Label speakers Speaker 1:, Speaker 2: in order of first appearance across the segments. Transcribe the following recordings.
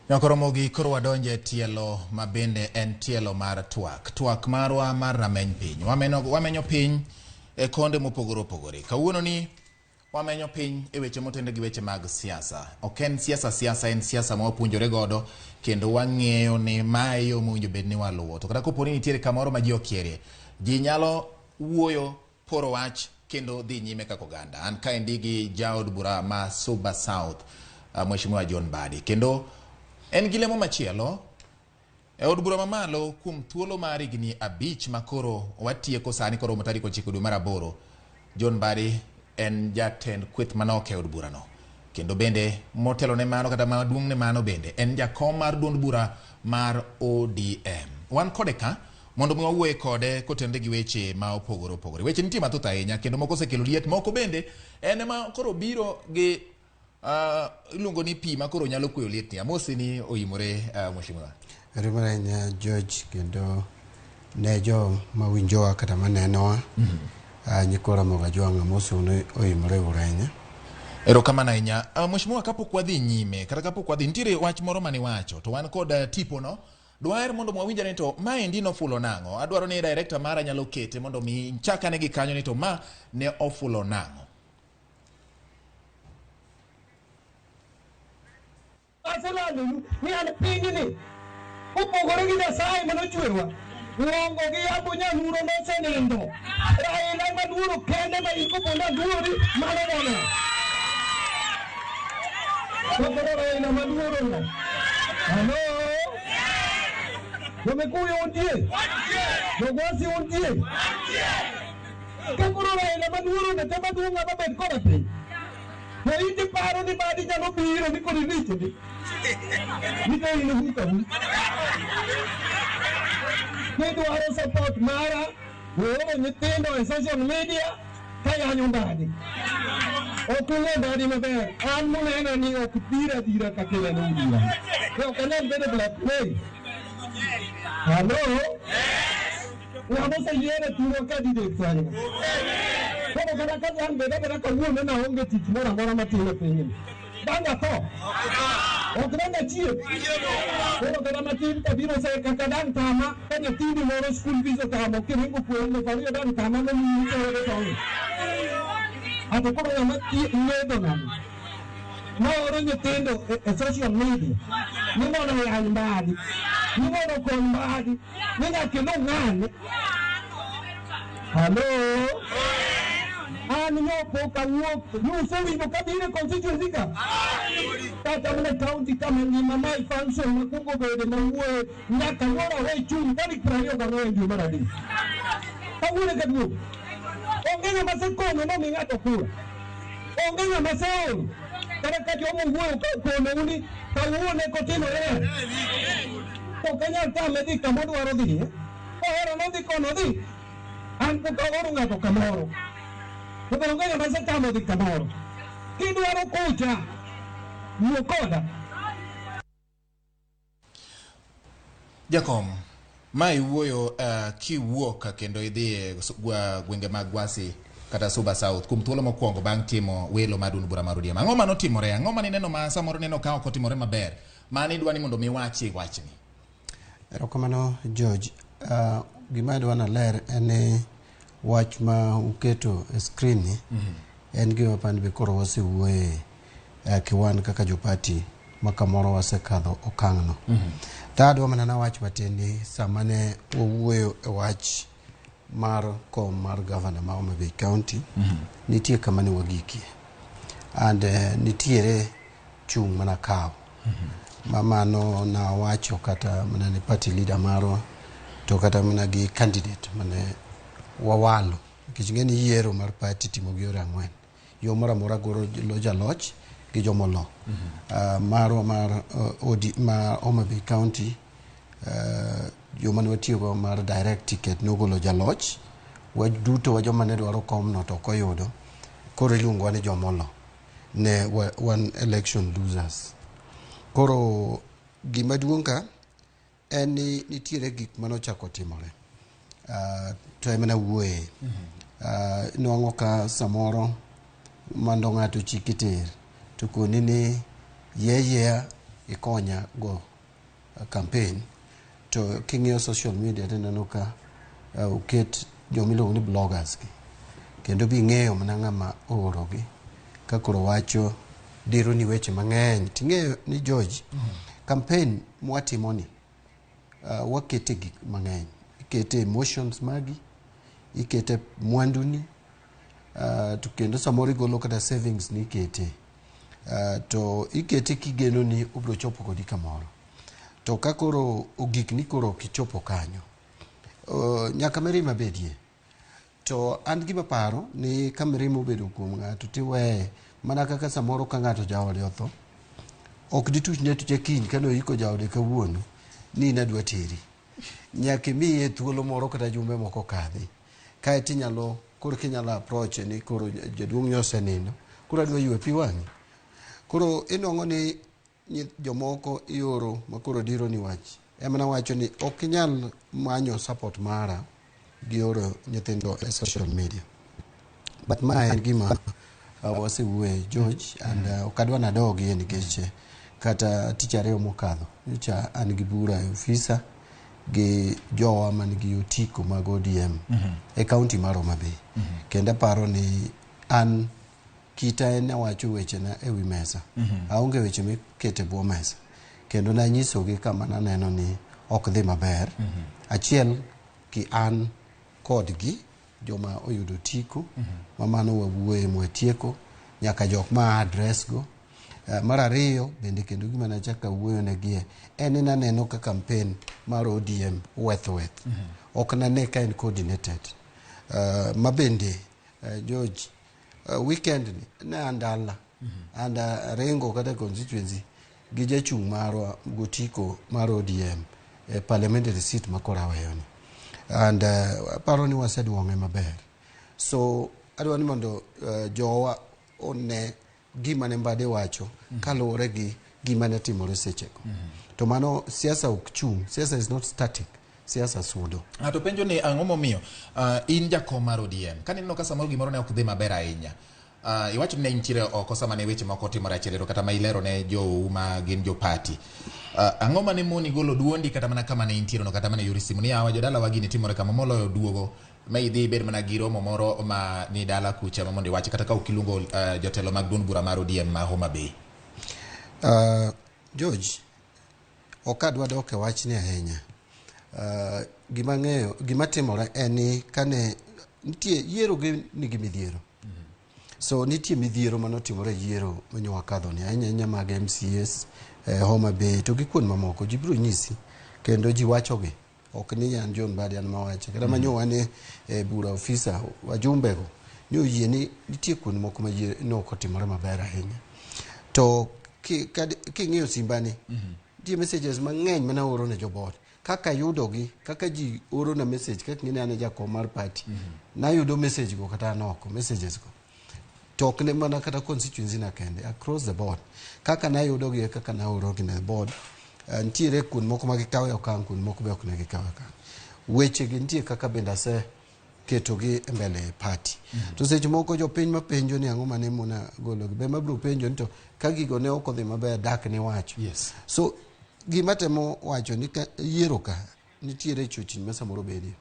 Speaker 1: Ramogi koro wadonje tielo mabende en tielo mar TWAK. TWAK marwa mar Rameny Piny. Wamenyo piny e konde mopogore opogore. Kawuono ni wamenyo piny e weche motende gi weche mag siasa. Ok en siasa en siasa ma wapuonjore godo kendo wang'eyo ni mae yo mowinjo bed ni waluwo. To kata koponi nitiere kamoro ma ji okierie, ji nyalo wuoyo poro wach kendo dhi nyime kaka oganda. An kaendi gi jaod bura ma Suba South, Mheshimiwa Mbadi. Kendo en gi lemo machielo e od bura mamalo kuom thuolo mar higni 5 makoro watieko sani koro tarik 9 dwe mar 8. Mbadi en jatend kweth manok e od bura no. Kendo bende motelo ne mano kata maduong' ne mano bende en jakom mar duond bura mar ODM. Wan kode ka mondo mwawuoye kode kotende gi weche ma opogore opogore. Weche nitie mathoth ahinya kendo moko osekelo liet, moko bende en ma koro biro gi ilungo ni pi ma koro nyalo kweyo liet ni. Amosi ni oimore mheshimiwa.
Speaker 2: Rimaranya George kendo ne jo mawinjowa kata manenowa. Nyikora moga juanga amosi oimore urenya.
Speaker 1: Erokamano ahinya. Mheshimiwa, kapok wadhi nyime kata kapok wadhi, nitiere wach moro mane wacho to wan kod tipo no. Dwaher mondo mwawinjane to maendi nofulo nang'o. Adwaro ni director mara nyalo kete mondo mi chakane gi kanyo ni to ma ne ofulo nang'o.
Speaker 3: Asalanu ni an piny ni opogore gi Nyasaye manochwewa. Uongo gi yabo nyaluro nosenindo. Raila maluoro kende ma iko ponda luori mano nono. Kokoro Raila maluoro no. Hello? Wamekuyo untie? Wagwasi untie? Kokoro Raila maluoro no tema duonga mabed kora piny. Iti paro ni Mbadi nyalo biro ni kodi richo ni. Nito ino huka hu. Kidwaro support mara, uoro nyithindo e social media, kayanyo Mbadi. Okung'e Mbadi maber, an muneno ni ok dhira kakila ni udira. Ok anyal bedo blackmail. Hello? Ng'amo sa yiere turo candidate sanyo. Koro kata ka an beda kawuono na onge tich moro amora matimo e piny. Bang'a tho. Ok dang' chieth. Koro kata matin kabiro sa kaka dang' tama ka nyathini moro school fees otamo kiringo puonj koriyo dang' tama no miyo tong'. Ato koro ng'ama medo ng'ani. Maoro nyithindo e social media. Ni mondo yany Mbadi. Ni mondo kony Mbadi. Ni nyakelo ng'ani. Hello? Ani yopo kawuok nuso wingo kabire constituency ka kata mne county kama ni mama function makungo bede mawuoye nyaka wora we chung tarik 24 dwe mar adek kawuone kaduok onge ng'ama sekono momi ng'ato kura onge ng'ama seol kata ka jomo wuoyo kono uni kawuone kotimore to kanyal tame dhi kama dwaro dhi kohero nodhi kono dhi an pok aoro ng'ato kamoro. Pero ng'eyo ma setamo dhi kamoro. Kidwaro kucha, wuo koda.
Speaker 1: Jakom, ma iwuoyo kiwuok kendo idhi e gwenge mag Gwasi kata Suba South kuom thuolo mokwongo bang' timo welo mar duond bura mar ODM. Ang'o manotimore? Ang'o manineno ma samoro neno ka ok otimore maber? Mane idwani mondo mi wachi wachni?
Speaker 2: Erokamano George. Gima adwana ler en wach ma uketo e screen ni en gima pan be koro wasewuoye kiwan kaka jopati makamoro wasekadho okang'no. Tadwa mana na wach matini sama ne owuoyo e wach mar kom mar governor ma Homa Bay County nitie kama ne wagikie and nitiere chung' mana kaw mamano na wacho kata mana ni party leader marwa to kata mana gi candidate mane wawalo kichingeni yiero mar party timo gi ora ng'wen yo mora mora goro loja loch gi jomolo marwa mar ma Homa Bay County yo mane watiyo mar direct ticket nogolo jaloch waduto wa joma ne dwaro kom no to koyudo koro iluongo ni jomolo ne one election losers. Koro gima duonga en ni nitiere gik manochako timore to emana wuoye nwang'o ka samoro mando ng'ato chikiter to koni ni yeye ikonya go campaign to king'iyo social media tineno ka uket jomiluongo ni bloggers gi kendo bi ng'eyo mana ng'ama oorogi ka koro wacho diro ni weche mang'eny ting'eyo ni George campaign mwatimoni wakete gik mang'eny ikete emotions magi ikete mwanduni to kendo samoro igolo kata savings ni ikete to ikete kigeno ni ubro chopo kodi kamoro to ka koro ogik ni koro kichopo kanyo nyaka mirima bedie to an gima paro ni ka mirima obedo kuom ng'ato tiweye mana kaka samoro ka ng'ato jaode otho ok dituch ne tuche kiny kano iko jaode kawuono ni nadwa teri nyaka miye thuolo moro kata jumbe moko kadhi kae tinyalo koro kinyalo approach ni koro jaduong' nyose nindo koro adwa ywe pi wang'i koro inong'o ni jomoko ioro makoro diro ni wach emana wacho ni ok inyal manyo support mara gi oro nyithindo e social media but ma en gima wasewuoye George and okadwa nadogi nikech kata tich ariyo mokadho nyocha an gi bura e ofisa gi jowa man gi otiko mag ODM e kaunti mar Homa Bay kendo paro ni an kita en wacho weche na ewi mesa aonge weche mikete bwo mesa kendo na nyisogi kama naneno ni ok dhi maber achiel ki an kodgi joma oyudo tiko mamano wawuoye mwatieko nyaka jok ma address go mar ariyo bende kendo gima nachaka wuoyo negie en naneno ka campaign mar ODM weth ok nane ka en coordinated mabende George weekend ni na andala anda rengo kata constituency gi jachung' marwa gotiko mar ODM parliamentary seat makora weyoni and paro ni waseduong'e maber so adwa ni mondo jowa one gima ne Mbadi wacho kaluwore gi gima ne timore sechego to mano siasa ok chung siasa is not static siasa sudo
Speaker 1: to penjo ni ang'o momiyo in jakom mar ODM kaneno ka samoro gimoro ne ok dhi maber ahinya iwacho ni ne intiere oko sama ne weche moko timore achiel kata ma ilero ne jou ma gin jo party ang'o mane moni golo duondi kata mana kama ne intiere no kata mana yori simu ni awa jodala wagini timore kama moloyo duogo ma idhi bed mana gi romo moro ma ni dala kucha ma mondo iwachi kata ka ukiluongo jotelo mag duond bura mar ODM ma Homa Bay
Speaker 2: George okadwa dok e wach ni ahinya gima ng'eyo gima timore en ni kane nitie yiero gi nigi midhiero so nitie midhiero manotimore yiero manyo wakadho ni ahinya mag MCS Homa Bay to gi kuond mamoko ji biro nyisi kendo ji wachogi ok ni yan John Mbadi an mawache kata manyo wane bura ofisa wajumbego nyo yie ni nitie kuond moko ma yiero no kotimore maber ahinya to king'iyo simbani nitie messages mang'eny mana oro ne jobot kaka yudogi kaka ji oro na message kaka ng'ine ane jakom mar party na yudo message go kata noko messages go tok ne mana kata constituency na kende across the board kaka na yudogi kaka na oro gi na board ntiere kun moko magikawe okang kun moko be ok ne gikawe okang weche gi ntie kaka benda se keto gi mbele party to seche moko jo piny mapenjo ni ang'o mane mona golo be mabro penjo nito ka gigo ne ok odhi maber dak ni wacho so gima temo wacho ni yiero ka nitiere chochni ma samoro bedie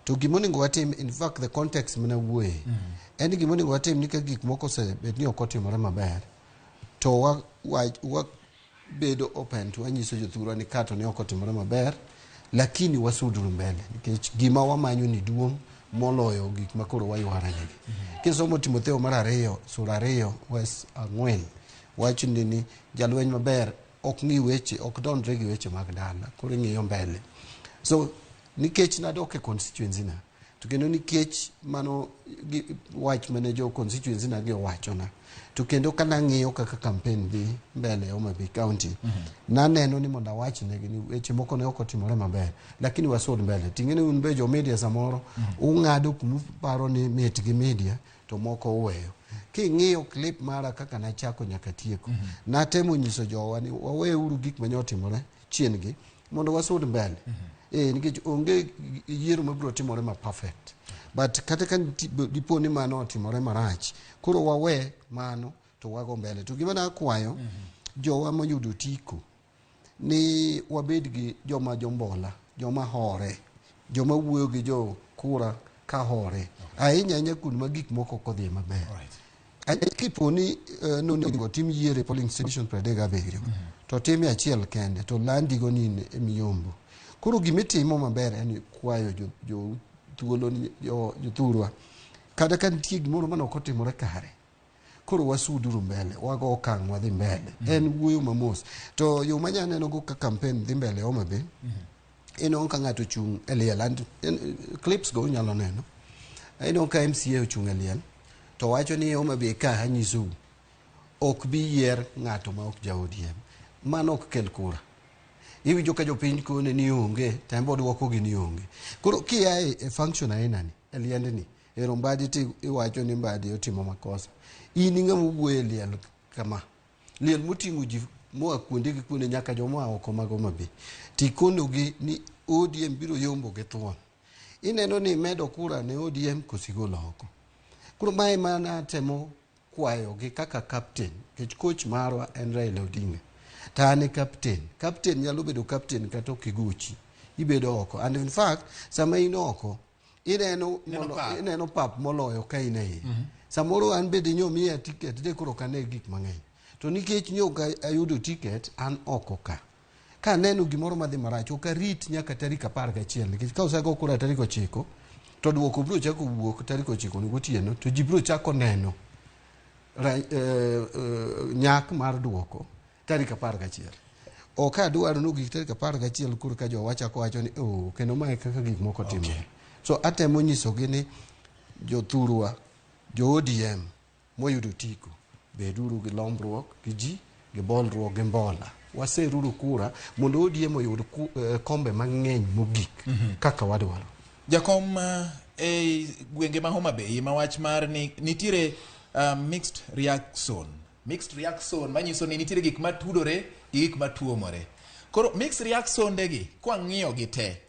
Speaker 2: to gimonego watim in fact the context mana wuoye en gimonego watim ni ka gik moko se bet ni ok otimore maber to wa bedo open to anyiso jothurwa ni kato ne ok otimore maber lakini wasuduru mbele nikech gima wamanyo ni duong' moloyo gik makoro waywara negi kisomo Timotheo mar 2 sura 2 wes 4 wacho ni jalweny maber ok ng'i weche ok donre gi weche mag dala koro ng'iyo mbele so nikech nadok e constituency na to kendo nikech mano wach mane jo constituency na gi wachona to kendo kana ng'iyo kaka campaign dhi mbele Homa Bay County naneno ni mondo awach negi ni weche moko ne ok otimore maber lakini wasud mbele ting'eni un be jo media samoro ung'ado kuma paro ni mit gi media to moko uweyo king'iyo clip mara kaka nachako nyaka tieko natemo nyiso jowa ni waweuru gik manyotimore chien gi mondo wasud mbele nikech onge yiero mabiro timore ma perfect but kata kan dipo ni mano timore marach koro wawe mano to wago mbele to gima na kwayo jowa moyudo tiko ni wabed gi joma jombola, joma hore, joma wuoyo gi jo kura ka hore. Ahinya kun ma gik moko kodhi maber. Kipo ni nonego tim yiere polling station 37 to tim achiel kende to landigo ni emiyombo. Koro gimitimo maber en kwayo jo thuolo jo thurwa kada kan nitie gimoro mane ok otimore kare. Koro wasuduru mbele, wago okang' wadhi mbele. En wuoyo mamos. To yo manya neno go ka campaign dhi mbele Homa Bay. Ino ka ng'ato chung' e liel, and clips go unyalo neno. Ino ka MCA ochung' e liel to wacho ni Homa Bay ka anyisou ok bi yier ng'ato ma ok ja ODM. Mano ok kel kura. Iwinjo ka jopiny kone ni onge, tembo duoko gi ni onge. Koro kia e function aina ni, e liendni, ero Mbadi ti iwacho ni Mbadi otimo makosa. Ini ng'ama wuoyo e liel kama. Liel moting'o ji moa kuonde gi kuonde nyaka joma oko mag Homa Bay. Tikonogi ni ODM biro yombo gi thuon. Ineno ni medo kura ne ODM kosigolo oko. Koro mae mana temo kwayo gi kaka captain, kech coach marwa en Raila Odinga. Ta ne captain. Captain nyalo bedo captain kata kiguchi. Ibedo oko. And in fact, sama ino oko, ineno pap moloyo ka ine hii. Samoro an bede nyo miya ticket de koro kane gik mang'eny. To nikech nyo ayudo ticket an oko ka. Ka neno gimoro madhi marach, ok arit nyaka tarik 11 nikech ka osego kura tarik 9 to duoko biro chako wuok tarik 9 ni gotieno to ji biro chako neno nyak mar duoko tarik 11. Ok adwaro no gik tarik 11 kuro ka jo wachako wacho ni kendo mae kaka gik moko timore. So atemo nyisogi ni jo thurwa, jo ODM moyudo tiko beduru gi lombruok gi ji gi bolruok gi mbola. Waseruru kura mondo ODM oyud kombe mang'eny mogik kaka wadwaro.
Speaker 1: Jakom gwenge ma Homa Bay ma wach mar ni nitire mixed reaction manyiso ni nitire gik matudore gi gik matuomore. Koro mixed reaction degi kwa ng'iyo gi te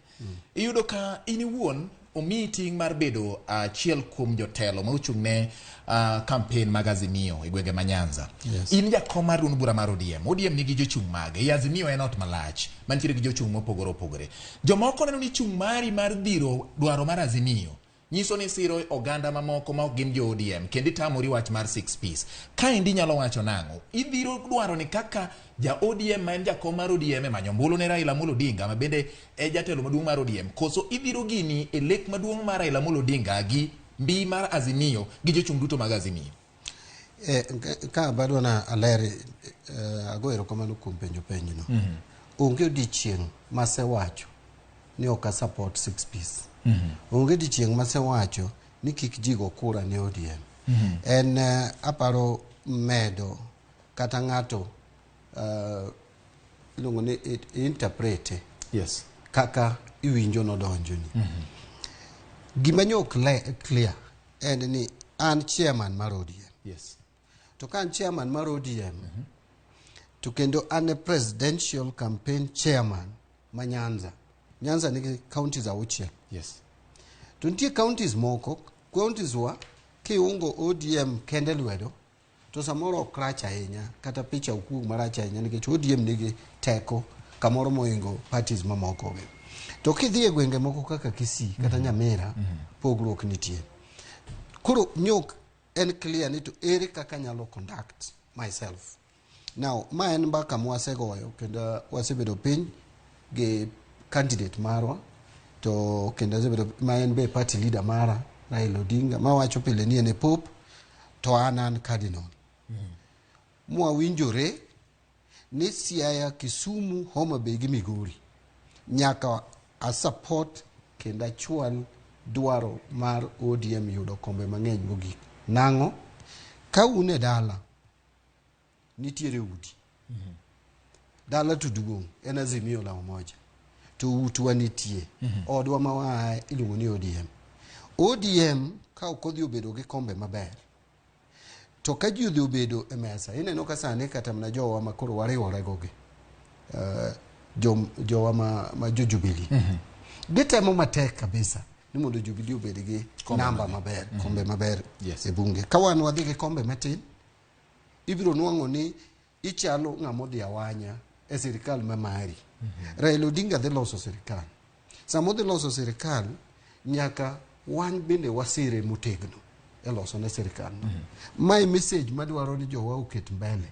Speaker 1: iyudo ka iniwuon omi ting mar bedo achiel kuom jotelo ma ochung' ne campaign mag Azimio e gwenge ma Nyanza. In jakom mar duond bura mar ODM nigi jochung' mage. Azimio en ot malach mantiere gi jochung' mopogore opogore. Jomoko neno ni chung' mari mar dhiro dwaro mar Azimio nyiso ni siro oganda mamoko ma ok gin jo ODM kendo itamori wach mar 6 piece. Ka indi nyalo wacho nang'o? Idhiro dwaro ni kaka ja ODM ma en jakom mar ODM e manyo ombulu ne Raila Amolo Odinga ma bende e jatelo maduong' mar ODM koso idhiro gini e lek maduong' mar Raila Amolo Odinga gi mbi mar Azimio gi jochung' duto mag Azimio?
Speaker 2: Ka bado na aleri agoero kamano kuom penjo no. Onge odiochieng' masewacho ni ok support 6 piece. Onge odiochieng' masewacho ni kik jigo kura ne ODM. En aparo medo kata ng'ato ilongo ni interprete.
Speaker 1: Yes.
Speaker 2: Kaka iwinjo no donjo ni. Gima nyok clear en ni an chairman mar ODM.
Speaker 1: Yes.
Speaker 2: To kan chairman mar ODM to kendo an presidential campaign chairman ma Nyanza. Nyanza nigi counties auchiel.
Speaker 1: Yes.
Speaker 2: To nitie counties moko, counties wa kiungo ODM kende lwedo to samoro krach ahinya kata picha ukuog marach ahinya nikech ODM nigi teko kamoro moingo parties mamoko ge. To kidhi e gwenge moko kaka Kisii kata Nyamira pogruok nitie. Koro nyok en clear ni to ere kaka nyalo conduct myself. Now, ma en mbaka mwasegoyo kendo wasebedo piny gi candidate marwa to kendo wasebedo ma en be party leader mara Raila Odinga ma wacho pile ni ene pope to anan cardinal. Mwawinjore ni Siaya, Kisumu, Homa Bay gi Migori nyaka a support kendo achwal dwaro mar ODM yudo kombe mang'eny mogik. Nang'o? Ka une dala nitiere udi. Dala to duong' en Azimio la umoja. To utwa nitie. Odwa ma iluongo ni ODM. ODM ka okodhi obedo gi kombe maber. To ka ji odhi obedo e mesa, ineno ka sani kata mna jowa ma koro wariwore gogi. Jowa ma Jubilee. Gitemo matek kabisa ni mondo Jubilee obed gi namba maber, kombe maber e bunge. Ka wan wadhi gi kombe matin, ibiro nwang'o ni ichalo ng'amo dhi awanya e sirikal mamari. Raila Odinga dhi loso sirikal. Samo dhi loso sirikal nyaka wan bende wasire motegno e loso ne sirikal. Mai message madwaro ni jowa oket mbele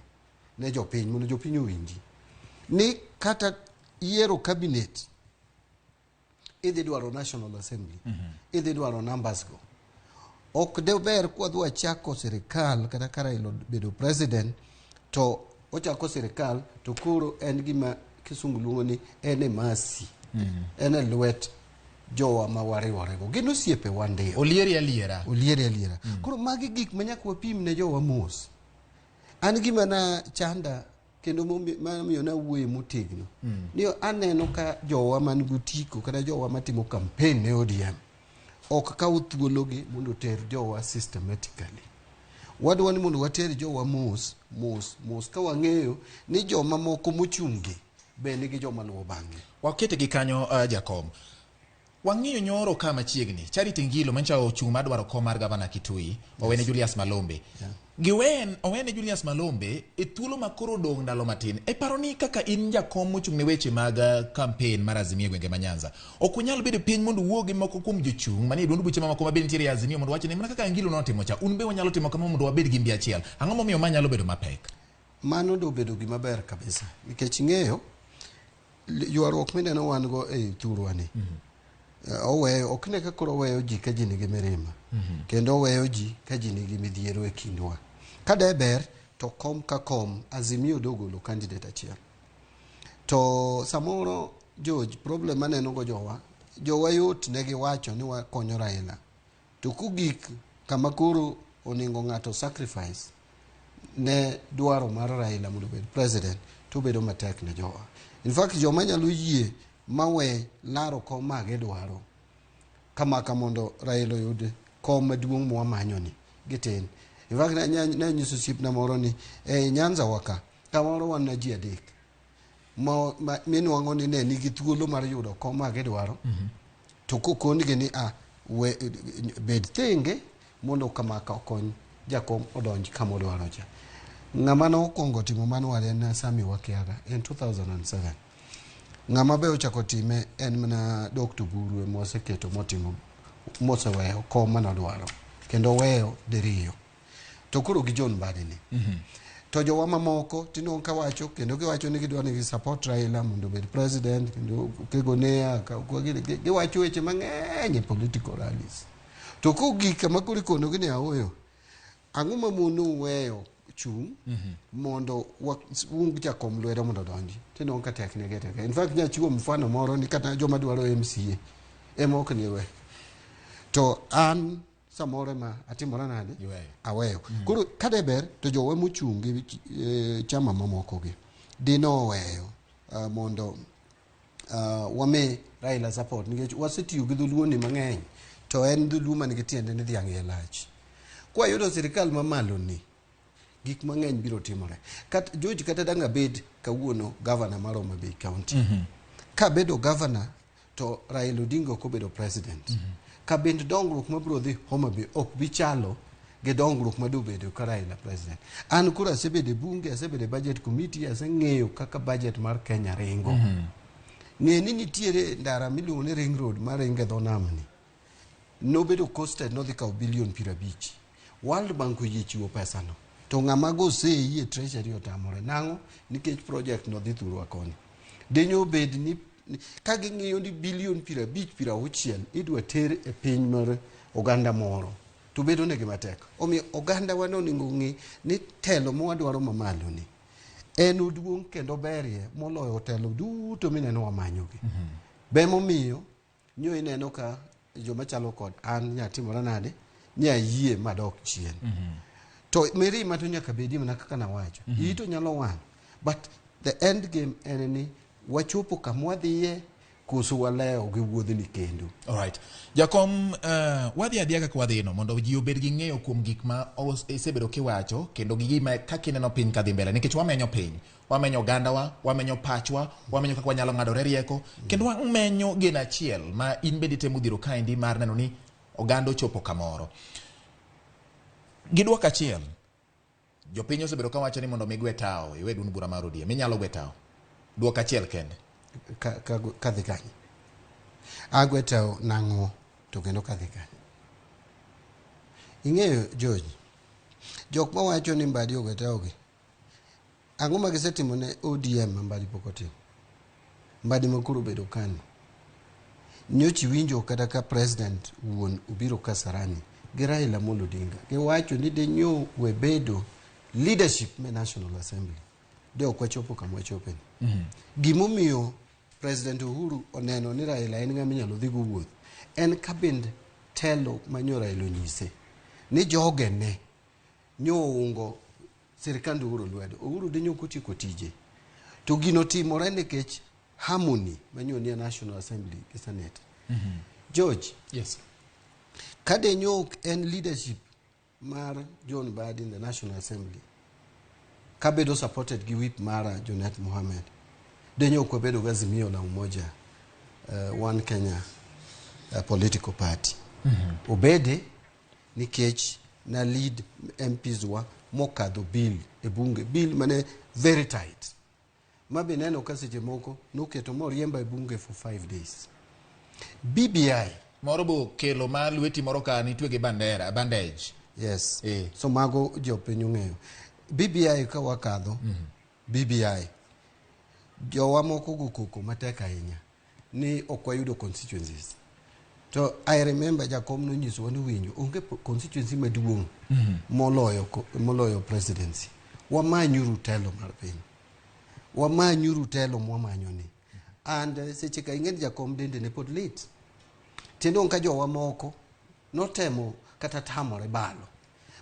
Speaker 2: ne jopiny mondo jopiny owinji ni kata yiero cabinet idhi dwaro National Assembly, idhi dwaro numbers go. Ok deber kwa dwa chako sirikal kata ka Raila bedo president to ochako sirikal to koro en gima kisungu luongo ni ene masi. Ene lwet jowa ma wariworego. Gino siepe wande.
Speaker 1: Olieri aliera.
Speaker 2: Koro magi gik manyaka wapim ne jowa mos. An gima na chanda kendo mamiyo na wuoye motegno. Niyo aneno ka jowa man gutiko kata jowa matimo campaign ne ODM ok kaw thuologi mondo ter jowa systematically. Wadwa ni mondo water jowa mos ka wang'eyo ni joma moko mochungi be nigi joma luwo bang'e.
Speaker 1: Wakete gi kanyo Jakom. Wang'iyo nyoro kama chiegni. Charity Ngilo mancha ochung' madwaro kom mar gavana Kitui, owene Julius Malombe. Owene Julius Malombe e thuolo makoro dong ndalo matin. E paro ni kaka in jakom mochung' ne weche mag campaign mar Azimio gwenge ma Nyanza. Ok unyal bedo piny mondo wuogi moko kuom jochung' manie duond buche mamoko mabende nitiere Azimio mondo wache ni mana kaka Ngilo notimo cha. Un be wanyalo timo kama mondo wabed gi mbi achiel. Ang'o momiyo manyalo bedo mapek?
Speaker 2: Mano do bedo gima ber kabisa. Nikech ng'eyo ywaruok mineno wan go e thurwani. Oweyo ok ne ka koro oweyo ji ka ji nigi mirima. Kendo oweyo ji ka ji nigi midhiero e kindwa. Kada ber to kom ka kom Azimio dogolo candidate achiel. To samoro George problem maneno go jowa yot ne giwacho ni wakonyo Raila. To kugik kama koro oningo ng'ato sacrifice ne dwaro mar Raila mondo bed president to bedo matek ne jowa. In fact joma nyalo yie mawe laro kom mage dwaro kama mondo Raila yud kom maduong' mwamanyo ni giten. In fact na nyiso sip na moro ni Nyanza waka kamoro wan na ji adek minuango ni ne nigi thuolo mar yudo kom mage dwaro to kokon gi ni bed tenge mondo kama ka okony jakom odonj kama odwaro cha. Ng'ama no kongo timo manual en Sami Wakiaga in 2007. Ng'ama be ochako time en mana Dr. Buru moseketo motimo moseweyo kom manodwaro kendo weyo diriyo. To kuro gi John Mbadi ni. To jowa mamoko tino kawacho kendo giwacho ni gidwaro ni support Raila mondo bed president kendo kegonea giwacho weche mang'eny political rallies. To kugik kama kuri kono gini aoyo ang'o mamono weyo chung mondo wung jakom lwedo mondo donji tino ka tekne gete. In fact nyachiwo mfano moro ni kata joma dwaro MCA emok ni we to an samore ma atimora nade aweyo. Koro kadeber to jowe mochungi chama mamoko gi dino weyo mondo wame Raila support nikech wasetiyo gi dhuluo ni mang'eny to en dhuluo man gi tiende ni dhiang' e lach. Kwa yudo sirikal mamalo ni gik mang'eny biro timore. George kata danga bed kawuono governor mar Homa Bay County. Ka bedo governor to Raila Odinga ko bedo president. Ka bend dongruok mabiro dhi Homa Bay ok bi chalo ge dongruok mado bedo ka Raila president. An kura asebede bunge, asebede budget committee, aseng'eyo kaka budget mar Kenya ringo. Ng'e ni nitiere ndara miluongo ni ring road mar ringe dho nam ni. Nobedo costed no dhi kaw bilion 50. World Bank oyie chiwo pesa no. To ng'ama go yie treasury otamore nang'o nikech project no dhi thurwa koni. Denyo bed ni ka ging'iyo ni bilion 50 idwa ter e piny mar oganda moro to bedo ne gimatek. Omiyo oganda wano ningo ng'i ni telo mwadwaro mamalo ni en oduong' kendo berie moloyo telo duto mineno wamanyogi. Bemo miyo nyo ineno ka joma chalo kod an nyatimora nade nyayie madok chien. To mirima to nyaka bedi mana kaka nawacho. Ito nyalo wang'. But the end game en ni wachopo kama wadhiye koso walewo gi wuodhni kendo.
Speaker 1: Alright. Jakom wadhi Adiera ka wadhino mondo ji obed gi ng'eyo kuom gik ma isebedo kiwacho kendo gi gima kaka ineno piny kadhi mbele nikech wamenyo piny. Wamenyo ogandawa, wamenyo pachwa, wamenyo kaka wanyalo ng'adore rieko kendo wamenyo geno achiel ma in bedi temo dhiro kaendi mar neno ni oganda ochopo kamoro. Gidwoko achiel Jopiny osebedo ka wacho ni mondo migwe tao iwe dun bura mar ODM inyalo gwe tao duok achiel kende
Speaker 2: ka dhi kanye agwe tao nang'o to kendo ka dhi kanye ing'eyo George jok ma wacho ni Mbadi ogwe tao gi ang'o ma gisetimo ne ODM Mbadi pok otimo Mbadi makuru bedo kani nyochi winjo kata ka president wuon ubiro Kasarani gi Raila Amolo Odinga giwacho ni de nyo we bedo leadership me National Assembly de okwachopo kama chope gimomiyo President Uhuru oneno ni Raila en ng'ama inyalo dhigo wuoth en kabind telo manyo Raila onyise ni joge ne nyoungo sirikand Uhuru lwedo Uhuru de nyokoti tije to gino timore nikech harmony manyo ni National Assembly ki Senate George
Speaker 1: yes
Speaker 2: kade nyok en leadership mar John Mbadi in the National Assembly kabedo supported gi whip mara Jonet Mohamed denyo kwa bedo gazimio la umoja One Kenya political party obede nikech na lead MPs wa mokadho bill e bunge bill mane very tight mabe neno kaseche moko noketo moriemba e bunge for 5 days BBI
Speaker 1: moro bo kelo ma lweti moro ka nitwe gi bandage
Speaker 2: yes so mago jopiny ong'eyo BBI ka wakadho BBI jowa moko gokoko matek ahinya ni okwayudo constituencies to I remember Jakom no nyiso wani winjo onge constituency maduong moloyo presidency wamanyuru telo mar piny wamanyuru telo mwamanyoni and seche ka ing'en Jakom dende ne pod lit tendo ka jowa moko notemo kata tamore balo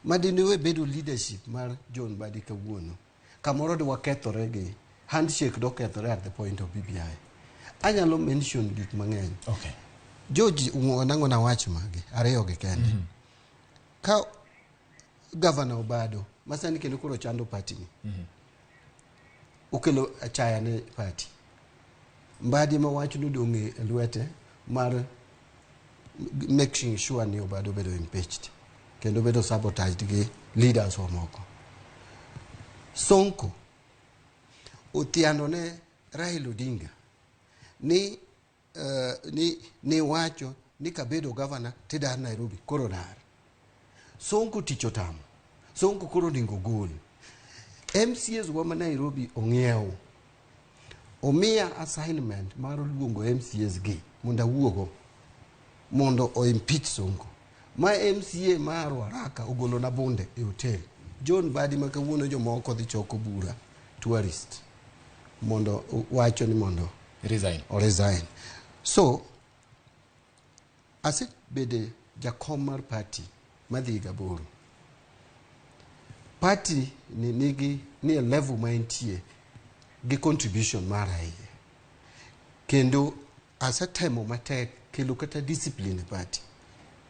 Speaker 2: madini we bedo leadership mar John Mbadi kawuono kamoro de wakethore gi handshake do kethore at the point of BBI anyalo mention gik mang'eny
Speaker 1: okay
Speaker 2: George nango na wach magi ariyo gi kende ka governor Obado masani kendo koro chando party ni okelo achaya ne party Mbadi ma wach no donge lwete mar making sure ni Obado bedo impeached kendo bedo sabotaged gi leaders wa moko Sonko otiano ne Raila Odinga ni wacho ni kabedo governor tidar Nairobi koro dar Sonko ticho tamo Sonko koro ningo gol MCAs wa Nairobi ong'iew omiya assignment mar luongo MCAs gi monda wuogo mondo o impeach Sonko ma MCA mar Waraka ogolo na bunde e hotel John Mbadi makawuono jomoko dhi choko bura tourist mondo wacho ni mondo resign so asit bede Jakom mar party madhi Gaboro party ni level ma entie gi contribution mar aiye kendo asatemo matek kelo kata discipline party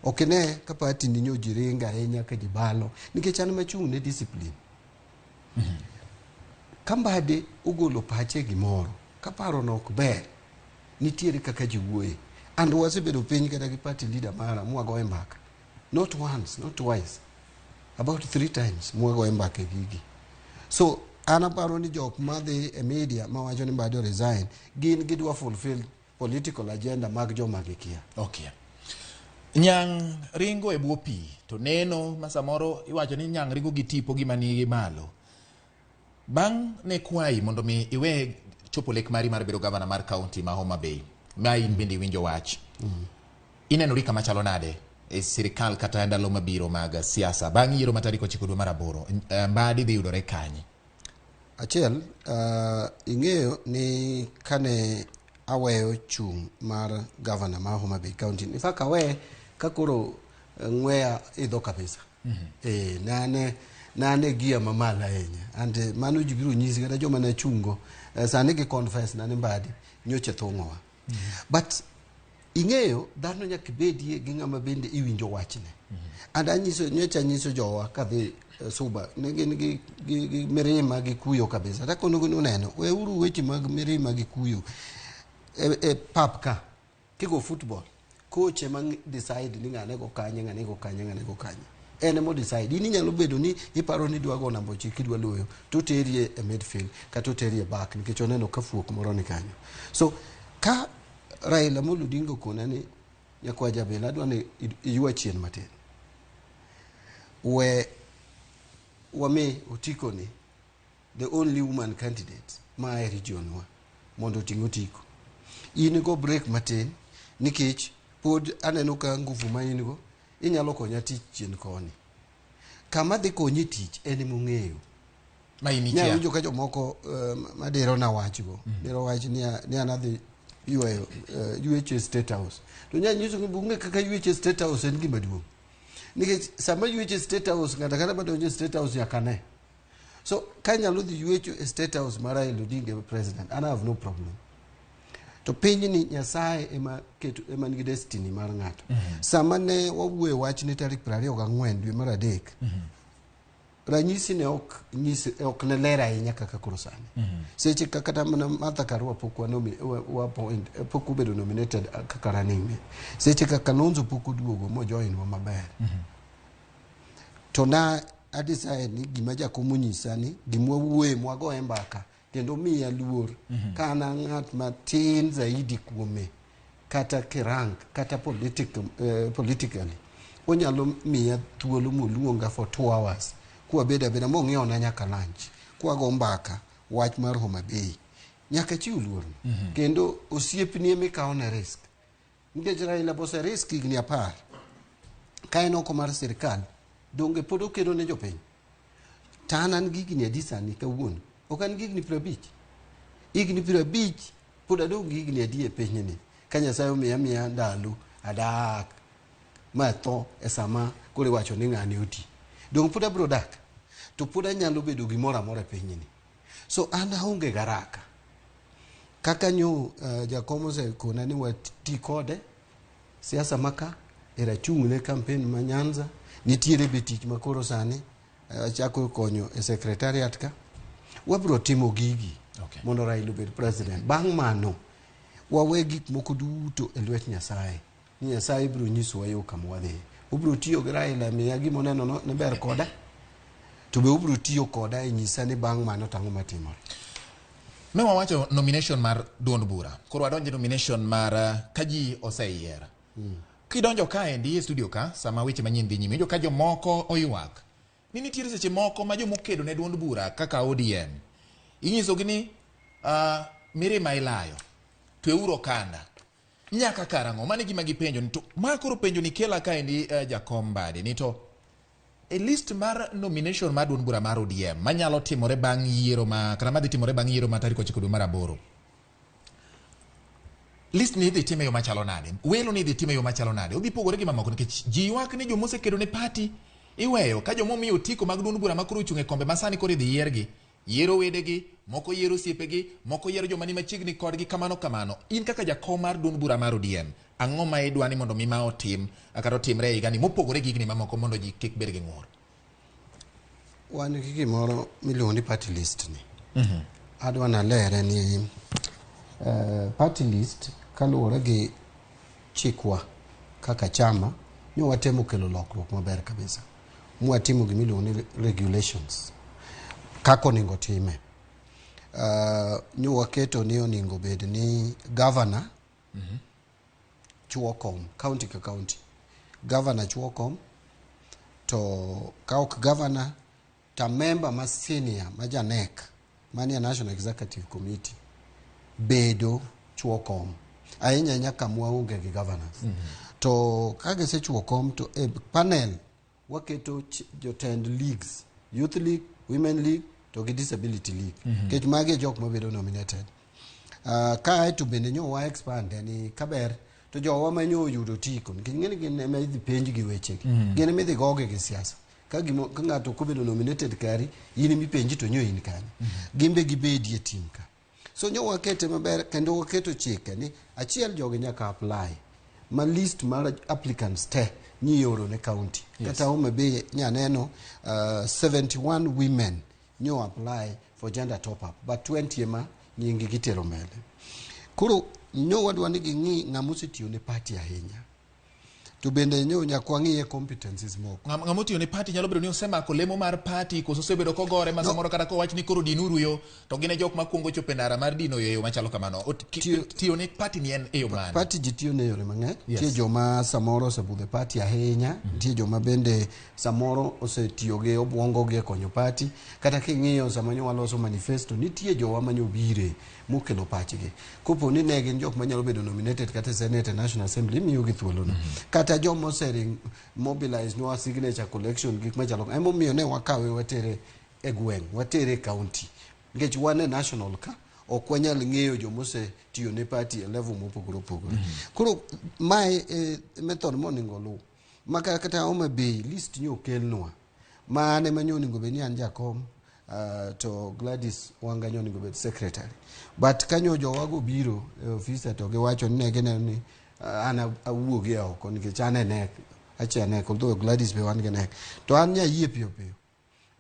Speaker 2: okene ka party ni nyoji ringa ahinya ka jibalo nikech an machung' ne discipline Kambade ugolo pache gimoro kaparo no ok ber nitiere kaka jiwuoye and wasebedo piny kata gi party leader mara mwago embaka not once not twice about 3 times mwago embaka gigi so anaparo ni jok madhi e media mawacho ni Mbadi resign gin gidwa fulfill political agenda mag joma gikia
Speaker 1: okay nyang ringo e buo pi to neno masamoro iwacho ni nyang ringo gi tipo gimani malo bang ne kwai mondo mi iwe chopo lek mari mar bedo governor mar county ma Homa Bay ma in bindi winjo wach ineno rika machalo nade e sirikal kata ndalo mabiro mag siasa bang yiero matariko 9 dwe mar 8 Mbadi dhi yudore kanye
Speaker 2: achiel ing'eyo ni kane aweyo chung mar governor ma Homa Bay county in fact awe kakoro ng'weya idho kabisa nane gia mamala enya and mano jibiro nyisi kata joma na chungo sani gi confess na Mbadi nyoche thong'owa but ing'eyo dhano nyaka bedie gi ng'ama bende iwinjo wachne and nyocha nyiso jowa kadhi suba nigi mirima gi kuyo kabisa ta kono neno we uru weche mag mirima gi kuyo pap ka kigo football coach mang decide ni ng'ane go kanye ene mo decide ini nyalo bedo ni iparo ni dwa go namba 9 kidwa loyo to terie e midfield ka to terie back nikech oneno ka fuok moro ni kanyo. So ka Raila Amolo Odinga kona ni yakwa jabela dwa ni yua chien matin we wame otiko ni the only woman candidate ma e region wa mondo tingo tiko in go break matin nikech pod aneno ka nguvu ma in go inyalo konya tich chien koni kama dhi konyi tich en mung'eyo
Speaker 1: ma
Speaker 2: inikia nyawinjo ka jomoko madero na wachgo dero wach ni anadhi yueyo UH State House to nyanyiso ni bunge kaka UH State House en gima duong' nikech sama UH State House ngata kata badonjo State House yakane so kanyalo dhi UH State House mara Raila Odinga president and I have no problem to piny ni Nyasaye ema nigi destiny mar ng'ato sama ne wawuoye wach ni tarik 24 dwe mar adek ranyisi ne ok ne ler ahinya kaka koro sani seche kata mana Martha Karua pok pok obedo nominated kaka running mate seche kaka Kalonzo pok oduogo mo join wa maber to na adecide ni gima jakomo nyisa ni gimwa wuoye mwago e mbaka kendo miya luor kana ng'at matin zaidi kuome kata kirank kata politically onyalo miya thuolo moluonga for 2 hours kuwa beda mong'iewo na nyaka lunch kuwa go mbaka wach mar Homa Bay nyaka chiw luor kendo osiepni emikawo na risk nikech Raila bose risk igni 10 kaen oko mar sirkal donge pod okedo ne jopiny tanan gigni adisani kawuono okan gigni 50 igni 50 pod adong gigni adi e piny ni ka Nyasaye omiya ndalo adak ma tho e sama kore wacho ni ng'ani oti dong pod abro dak to pod anyalo bedo gimoro amora e piny ni so an aonge garaka kaka nyo jakomo se kona ni wati kode siasa maka era chung'ne campaign ma Nyanza nitiere betich makoro sani chako konyo e secretariat ka wabro timo gigi mondo Raila obed president bang' mano wawe gik moko duto e lwet Nyasaye ni Nyasaye bro nyisowa yo kama wadhi ubro tiyo gi Raila miya gimo neno ne ber koda to be ubro tiyo koda e nyisa ni bang' mano tang'o matimore
Speaker 1: ne wawacho nomination mar duond bura koro wadonje nomination mar kaji oseyiera kidonjo kaendi e studio ka sama weche manyien dhi nyime ka jomoko oywak ni nitiere seche moko ma jomokedo ne duond bura kaka ODM inyisogi ni mirima ilayo to euro kanda nyaka karang'o mane gima gipenjo ni to ma koro penjo ni kela kaendi jakom Mbadi ni to a list mar nomination mar duond bura mar ODM manyalo timore bang' yiero kata madhi timore bang' yiero ma tarik 9 dwe mar 8 list ni dhi time yo machalo nade welo ni dhi time yo machalo nade odhi pogore gi mamoko nikech ji ywak ni jomosekedo ne party iweyo ka jomomiyo otiko mag duond bura makoro ochung' e kombe masani koro idhi yiergi yiero wedegi moko yiero siepegi moko yiero joma ni machiegni kodgi kamano in kaka jakom mar duond bura mar ODM ang'o ma idwa ni mondo mima otim kata otimre higa ni mopogore gi gini mamoko mondo ji kik bed gi ng'ur
Speaker 2: wan gi gimoro miluongo ni party list ni adwa nalere ni party list kaluwore gi chikwa kaka chama nyo watemo kelo lokruok maber kabisa mwatimo gimiluongo ni regulations kako ningo time nyo waketo ni oningo bed ni governor chuokom county ka county governor chuokom to kaok governor ta member ma senior ma janek mani National Executive Committee bedo chuokom ahinya nyaka mwaonge gi governors to kage se chuokom to panel waketo jotend leagues youth league women league to gi disability league kech mage jok mabedo nominated ka to bende nyo wa expand ni kaber to jowa manyo yudo tiko ngene gin ema idhi penj gi weche gene midhi goge gi siasa ka ng'ato kobedo nominated kari in mi penji to nyo in kani gimbe gibedie tim ka so nyo wakete maber kendo waketo chike ni achiel joge nyaka apply ma list mar applicants te nyoro ne county kata Homa Bay nyaneno 71 women nyo apply for gender top up but 20 ema nyingi gitero mbele koro nyo wadwa ni ng'i ng'amusi tiyo ne party ahinya to bende nyakwang'ie competencies moko.
Speaker 1: Ng'amotio ni party nyalo bedo ni osemako lemo mar party koso sebedo kogore ma samoro kata kowach ni koro dinuru yo to gine jok makwongo chopo ndara mar dino yo machalo kamano. Tiyo ni party ni en eyo mane? Party
Speaker 2: ji tiyo ne yore mang'eny. Tie joma samoro osebudhe party ahinya, tie joma bende samoro osetiyo gi obwongo gi konyo party, kata king'iyo sama waloso manifesto nitie jowa manyobire mokelo pachgi. Kopo ni ne gin jok manyalo bedo nominated kata Senate National Assembly miyo gi thuolono. Kata joma osering mobilize no signature collection gik machalo emo miyo ne wakawe watere e gweng', watere e county. Ngech wane national ka ok wanyal ng'eyo joma osetiyo ne party e level mopogore opogore. Koro mae method monego luw. Maka kata Homa Bay list nyo kelnwa. Mane manyoningo be ni an jakom to Gladys Wanga nyoningo be secretary. But kanyo jowago biro officer to giwacho ni gene ni ana awuogi oko nikech an ene achane although Gladys be wan gene to an nya yie piyo piyo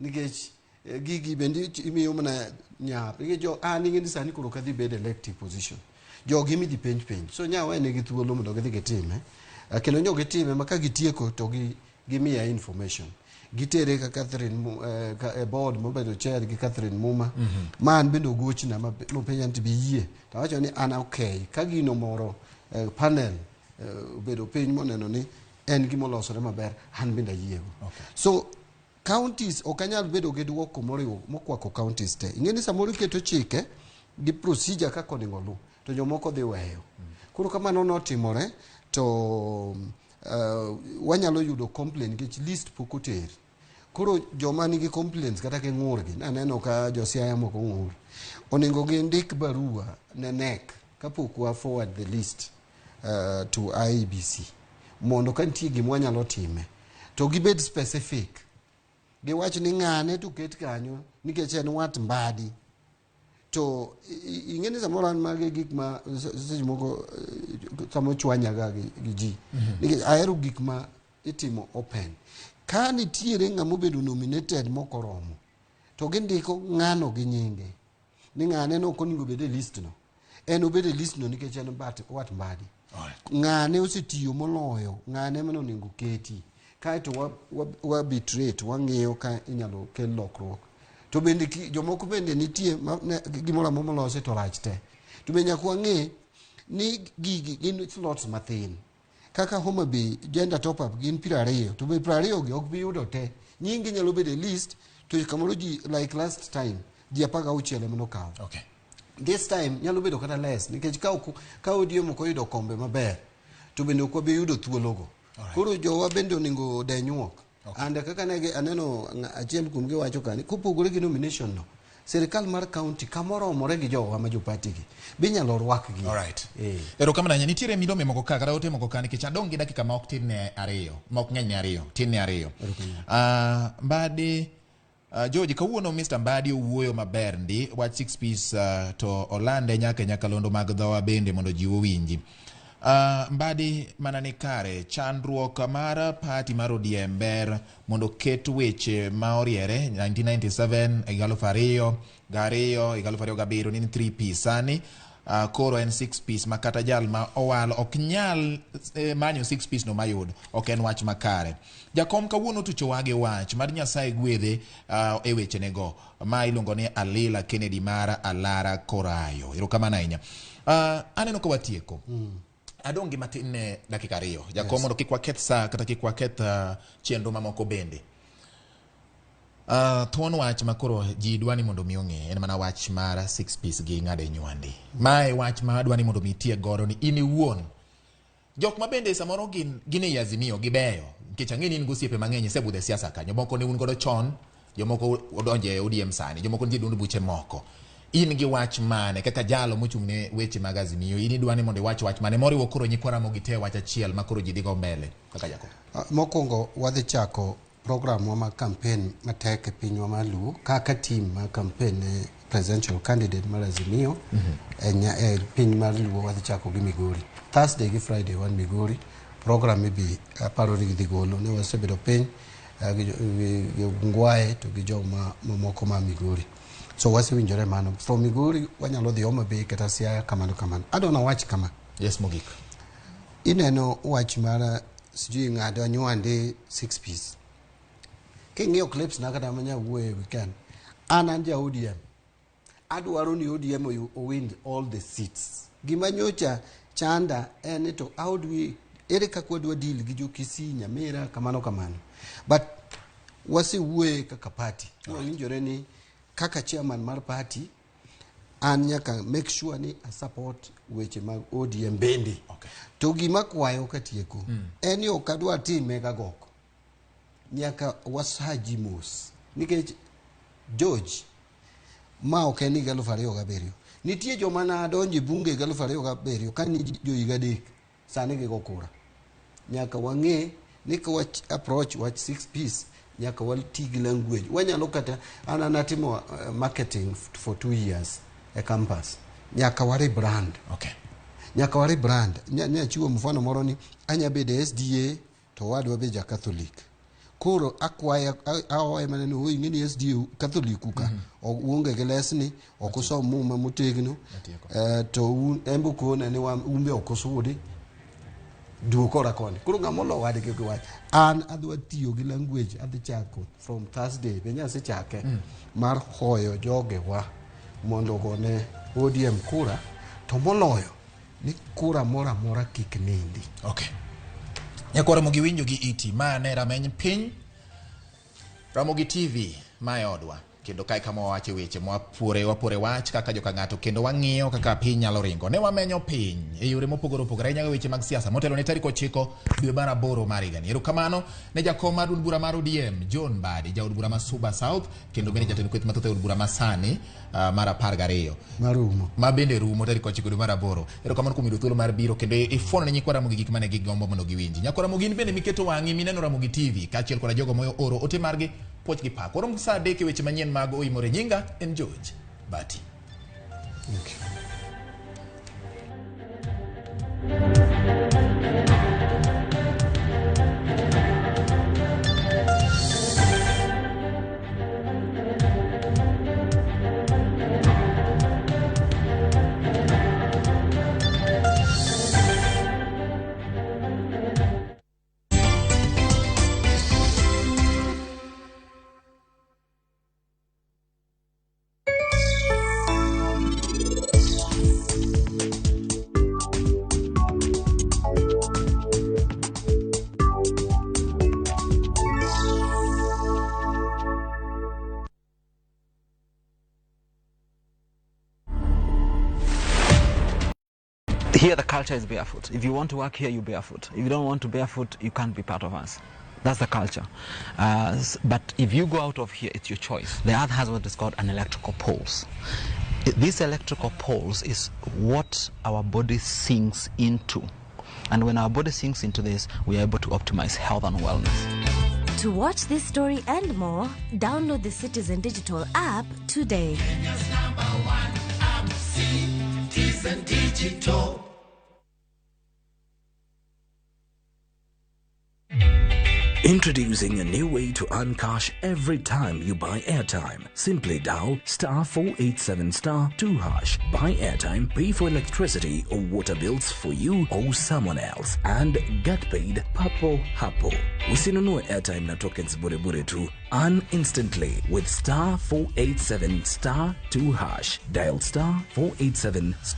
Speaker 2: nikech gigi bende imiyo mana nyap nikech jo an ngi sani koro kadhi bed elective position jo gimi di penj so nya wene gi thuolo mondo gidhi gitime kendo nyo gitime maka gitieko to gimiya information gitere ka Catherine board mobedo chair gi Catherine Muma man bendo gochna mopenja nti biyie to wacho ni ana okay ka gino moro panel bedo piny moneno ni en gimo losore maber han benda yiego. So counties okanyal bedo gi duoko moriwo mokwako counties te. Ingeni samoro keto chike gi procedure ka koningo lu to jomoko dhi weyo. Koro kamano notimore to wanyalo yudo complaint gi list pokoteri. Koro joma nigi complaints kata ke ng'urgi naneno ka josiaya moko ng'ur oningo gi ndik barua ne NEC kapok wa forward the list to IEBC mondo kantie gima wanyalo time to gibed specific giwach ni ng'ane to ket kanyo nikech en wat Mbadi to ing'eni samoro an mage gik ma seche moko samo chwanya ga gi ji nikech ahero gik ma itimo open ka nitiere ng'amo bedo nominated mokoromo to gindiko ng'ano gi nyinge ni ng'ane no koningo bede list no en obede list no nikech en wat Mbadi ng'ane osetiyo moloyo ng'ane mano ningo keti kaeto wa bitrate wang'iyo ka inyalo kel lokruok to bende jomoko bende nitie gimoro molose to rach te to be nyakwa ng'e ni gigi gin slots mathin kaka Homa Bay gender top up gin 20 to be 20 gi ok bi yudo te nyingi nyalo bede list to kamoro ji like last time ji apaga uchiele mano kawo.
Speaker 1: Okay.
Speaker 2: This time nyalo bedo kata less nikech ka ODM ko yudo kombe maber to bende ok be yudo thuologo. Koro jowa bende oningo denyuok. Ande kaka nege aneno achiel kuom gi wacho kani kopogore gi nomination no serikal mar county kamoro omore gi jowa ma jopati gi binyalo rwak gi.
Speaker 1: Alright. Ero kama nanya nitiere milome moko ka kata ote moko ka nikech adong gi dakika ma ok tin ne ariyo ma ok ng'eny ne ariyo tin ne ariyo. Mbadi George kawuono Mr. Mbadi owuoyo maber ndi wach 6 piece to olande nyaka londo mag dhowa bende mondo ji owinji. Mbadi mana ni kare chandruok mar party mar ODM ber mondo ket weche ma oriere 1997 2002 ni 3 piece sani koro en 6 piece makata jal ma owal ok nyal manyo 6 piece no mayud ok en wach makare. Jakom kawuono tucho wage wach mar Nyasaye gwedhe e weche nego ma iluongo ni Alila Kennedy mara Alara Korayo. Erokamano ahinya. Aneno ko watieko. Adongi matin ne dakika ariyo. Jakom mondo kik waket saa kata kik waket chenro mamoko bende. Thuon wach makoro ji dwani mondo mi ong'e en mana wach mar 6 piece gi ng'ade nywandi. Mae wach ma dwani mondo mi tie goro ni ini wuon. Jok ma bende samoro gin e Azimio gibeyo. Nikech ang'eni in gosiepe mang'eny sebudhe siasa kanyo. Moko ne un godo chon, jomoko odonje ODM sani, jomoko nitie duond buche moko. In gi wach mane kaka jalo mochung'ne weche mag Azimio ini dwani mondo wach mane moriwo koro nyikwa Ramogi te wach achiel makoro ji dhigo mbele kaka Jakom.
Speaker 2: Mokwongo wadhi chako program wa ma campaign matek e pinywa mar Luo kaka team ma campaign presidential candidate mar Azimio e piny mar Luo wadhi chako gi Migori Thursday gi Friday wan Migori program ibi aparo ni dhi golo ne wasebedo piny gi ngwae to gi joma mamoko ma Migori. So wasewinjore mano from Migori wanyalo dhi Homa Bay kata Siaya kamano. Adona wach kama.
Speaker 1: Yes mogik.
Speaker 2: Ineno wach mar sijui ng'ado nywande 6 piece. King'iyo clips na kata manya wuoye weekend. An ja ODM. Adwaro ni ODM win all the seats. Gima nyocha chanda en to how do we ere kakwa dwa deal gi jo Kisii, Nyamira kamano. But wasi wuoye kaka party. Winjore ni kaka chairman mar party an nyaka make sure ni a support weche mag ODM bende.
Speaker 1: Okay.
Speaker 2: To gima kwayo katieko. En yo kadwa time ga goko. Nyaka wasaji mos. Nikech George ma ok ni 2007. Nitie joma na donje bunge 2007 ka ni jo higa dek sani gi gokura. Nyaka wang'e ni ka approach watch 6 piece nyaka waltig language. Wanyalo kata anatimo marketing for 2 years a campus. Nyaka wari brand.
Speaker 1: Okay.
Speaker 2: Nyaka wari brand. Nyachiwo mfano moro ni anya bede SDA to wadwa be ja Catholic. Koro akwaya aoe manene hoyi ngini SDA Catholic kuka uonge gelesni okuso muma motegno to embu kone ni umbe okosudi duokora koni. Koro ngamolo wade ke wach an adwa tiyo gi language adhi chako from Thursday benya se chake mar hoyo joge wa mondo gone ODM kura to moloyo ni kura mora kik nindi.
Speaker 1: Okay. Nyakora Ramogi winjo gi iti mane Rameny Piny Ramogi TV mae odwa kendo kai kama wache weche wapure wach kaka joka ng'ato kendo wang'iyo kaka piny nyalo ringo ne wamenyo piny e yore mopogore opogore nyaga weche mag siasa motelo ne tarik 9 dwe mar 8 mar higa ni. Erokamano ne jakom mar od bura mar ODM John Mbadi, jaod bura ma Suba South kendo bende jatend kweth mathoth e od bura ma Sani mar 12
Speaker 2: marumo
Speaker 1: ma bende rumo tarik 9 dwe mar 8. Erokamano kuom yudo thuolo mar biro kendo ifono ne nyikwa Ramogi gik mane gigombo mondo giwinji. Nyakora Ramogi bende miketo wang'i mineno Ramogi TV kaachiel kod jogo moyo oro ote margi poch gi pak. Orom sa 3 weche manyien mag oimore. Nyinga en George Mbadi.
Speaker 2: Okay.
Speaker 4: Here the culture is barefoot. If you want to work here, you barefoot. If you don't want to barefoot, you can't be part of us. That's the culture. But if you go out of here, it's your choice. The earth has what is called an electrical pulse. This electrical pulse is what our body sinks into. And when our body sinks into this, we are able to optimize health and wellness.
Speaker 5: To watch this story and more, download the Citizen Digital app today.
Speaker 6: Kenya's #1 app, Citizen Digital. Introducing a new way to earn cash every time you buy airtime. Simply dial *487*2#. Buy airtime, pay for electricity or water bills for you or someone else, and get paid papo hapo. Usinunue airtime na tokens bure bure tu. Earn instantly with *487*2#. Dial *487*.